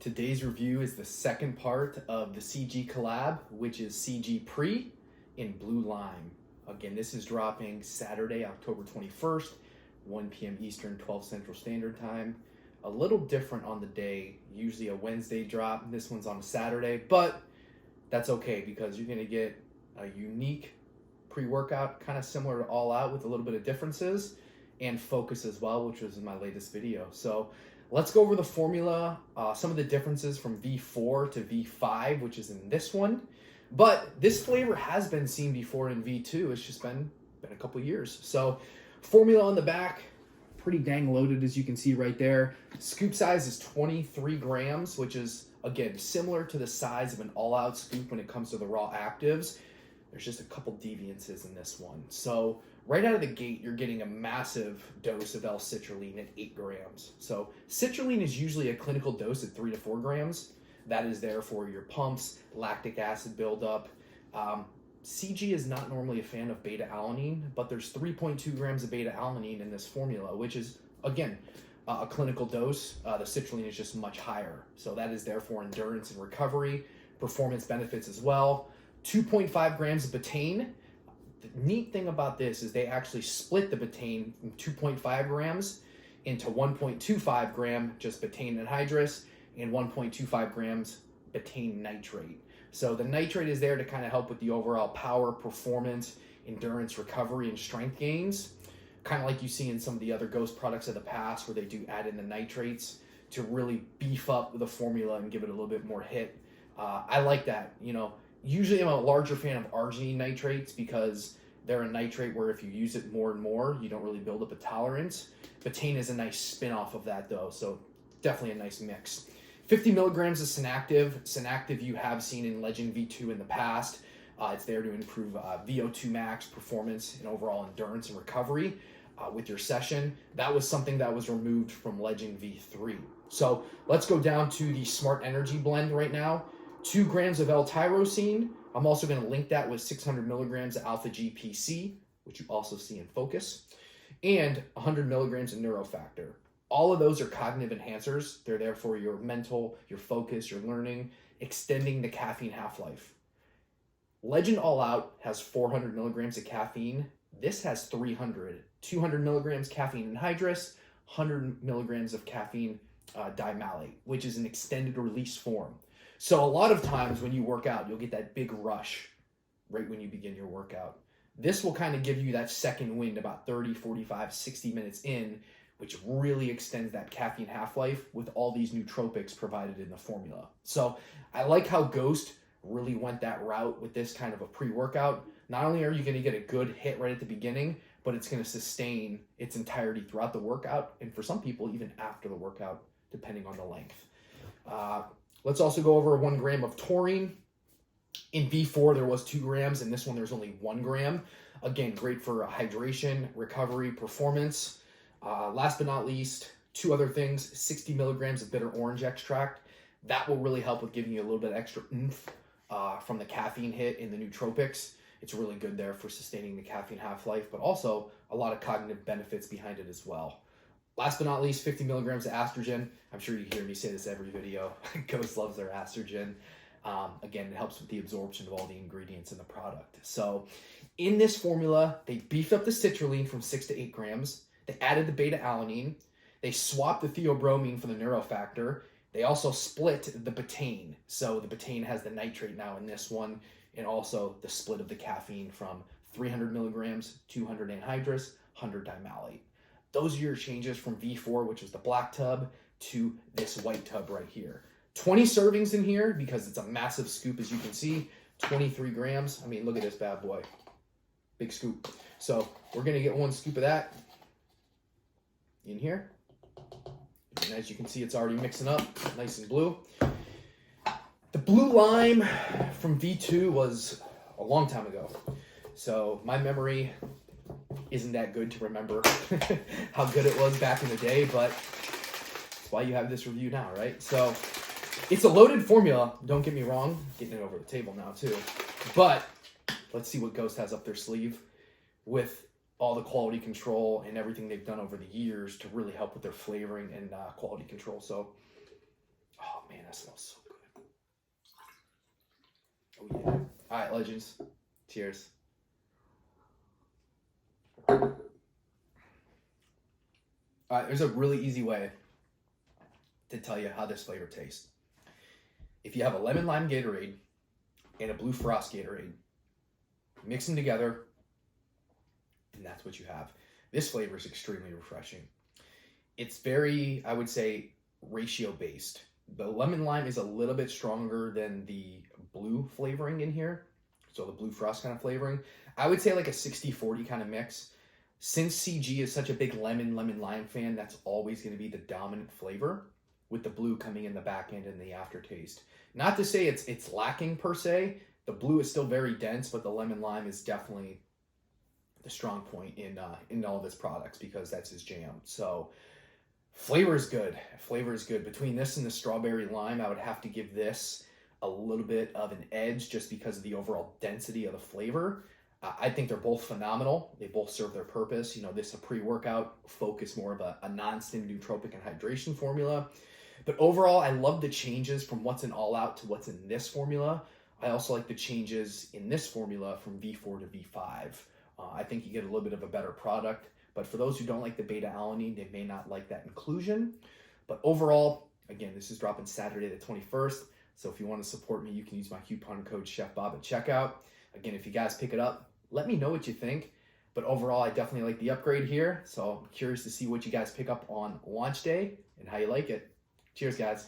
Today's review is the second part of the CG collab, which is CG Pre in Blue Lime. Again, this is dropping Saturday, October 21st, 1 p.m. Eastern, 12 Central Standard Time. A little different on the day, usually a Wednesday drop. This one's on a Saturday, but that's okay because you're gonna get a unique pre-workout, kind of similar to All Out with a little bit of differences, and Focus as well, which was in my latest video. So let's go over the formula, some of the differences from V4 to V5, which is in this one. But this flavor has been seen before in V2. It's just been a couple years. So formula on the back, pretty dang loaded as you can see right there. Scoop size is 23 grams, which is, again, similar to the size of an all-out scoop when it comes to the raw actives. There's just a couple deviances in this one. So right out of the gate, you're getting a massive dose of L-citrulline at 8 grams. So citrulline is usually a clinical dose at 3 to 4 grams. That is there for your pumps, lactic acid buildup. CG is not normally a fan of beta-alanine, but there's 3.2 grams of beta-alanine in this formula, which is, again, a clinical dose. The citrulline is just much higher. So that is there for endurance and recovery, performance benefits as well. 2.5 grams of betaine. The neat thing about this is they actually split the betaine from 2.5 grams into 1.25 gram just betaine anhydrous and 1.25 grams betaine nitrate. So the nitrate is there to kind of help with the overall power, performance, endurance, recovery, and strength gains. Kind of like you see in some of the other Ghost products of the past where they do add in the nitrates to really beef up the formula and give it a little bit more hit. I like that, you know. Usually I'm a larger fan of arginine nitrates because they're a nitrate where if you use it more and more, you don't really build up a tolerance. Betaine is a nice spin-off of that though, so definitely a nice mix. 50 milligrams of Synactive. Synactive you have seen in Legend V2 in the past. It's there to improve VO2 max performance and overall endurance and recovery with your session. That was something that was removed from Legend V3. So let's go down to the Smart Energy blend right now. 2 grams of L-tyrosine. I'm also going to link that with 600 milligrams of alpha GPC, which you also see in Focus, and 100 milligrams of neurofactor. All of those are cognitive enhancers. They're there for your mental, your focus, your learning, extending the caffeine half-life. Legend All Out has 400 milligrams of caffeine. This has 300. 200 milligrams caffeine anhydrous, 100 milligrams of caffeine dimalate, which is an extended release form. So a lot of times when you work out, you'll get that big rush right when you begin your workout. This will kind of give you that second wind about 30, 45, 60 minutes in, which really extends that caffeine half-life with all these nootropics provided in the formula. So I like how Ghost really went that route with this kind of a pre-workout. Not only are you going to get a good hit right at the beginning, but it's going to sustain its entirety throughout the workout, and for some people, even after the workout, depending on the length. Let's also go over 1 gram of taurine. In V4, there was 2 grams. In this one, there's only 1 gram. Again, great for hydration, recovery, performance. Last but not least, 2 other things, 60 milligrams of bitter orange extract. That will really help with giving you a little bit extra oomph from the caffeine hit in the nootropics. It's really good there for sustaining the caffeine half-life, but also a lot of cognitive benefits behind it as well. Last but not least, 50 milligrams of estrogen. I'm sure you hear me say this every video. Ghost loves their estrogen. Again, it helps with the absorption of all the ingredients in the product. So in this formula, they beefed up the citrulline from 6 to 8 grams. They added the beta-alanine. They swapped the theobromine for the neurofactor. They also split the betaine. So the betaine has the nitrate now in this one, and also the split of the caffeine from 300 milligrams, 200 anhydrous, 100 dimalate. Those are your changes from V4, which was the black tub, to this white tub right here. 20 servings in here because it's a massive scoop, as you can see. 23 grams. I mean, look at this bad boy. Big scoop. So we're going to get 1 scoop of that in here. And as you can see, it's already mixing up, nice and blue. The blue lime from V2 was a long time ago. So my memory isn't that good to remember how good it was back in the day, but that's why you have this review now, right? So it's a loaded formula, don't get me wrong, getting it over the table now too, but let's see what Ghost has up their sleeve with all the quality control and everything they've done over the years to really help with their flavoring and quality control. So, oh man, that smells so good. Oh yeah. All right, legends. Cheers. All right, there's a really easy way to tell you how this flavor tastes. If you have a lemon lime Gatorade and a blue frost Gatorade, mix them together, and that's what you have. This flavor is extremely refreshing. It's very, I would say, ratio based. The lemon lime is a little bit stronger than the blue flavoring in here. So the blue frost kind of flavoring. I would say like a 60-40 kind of mix. Since CG is such a big lemon lime fan, that's always going to be the dominant flavor, with the blue coming in the back end and the aftertaste. Not to say it's lacking per se. The blue is still very dense, but the lemon lime is definitely the strong point in all of his products because that's his jam. So flavor is good. Flavor is good. Between this and the strawberry lime, I would have to give this a little bit of an edge just because of the overall density of the flavor. I think they're both phenomenal. They both serve their purpose. You know, this is a pre-workout focus, more of a non-stim nootropic and hydration formula. But overall, I love the changes from what's in All Out to what's in this formula. I also like the changes in this formula from V4 to V5. I think you get a little bit of a better product. But for those who don't like the beta-alanine, they may not like that inclusion. But overall, again, this is dropping Saturday the 21st. So if you want to support me, you can use my coupon code CHEFBOB at checkout. Again, if you guys pick it up, let me know what you think. But overall, I definitely like the upgrade here. So I'm curious to see what you guys pick up on launch day and how you like it. Cheers, guys.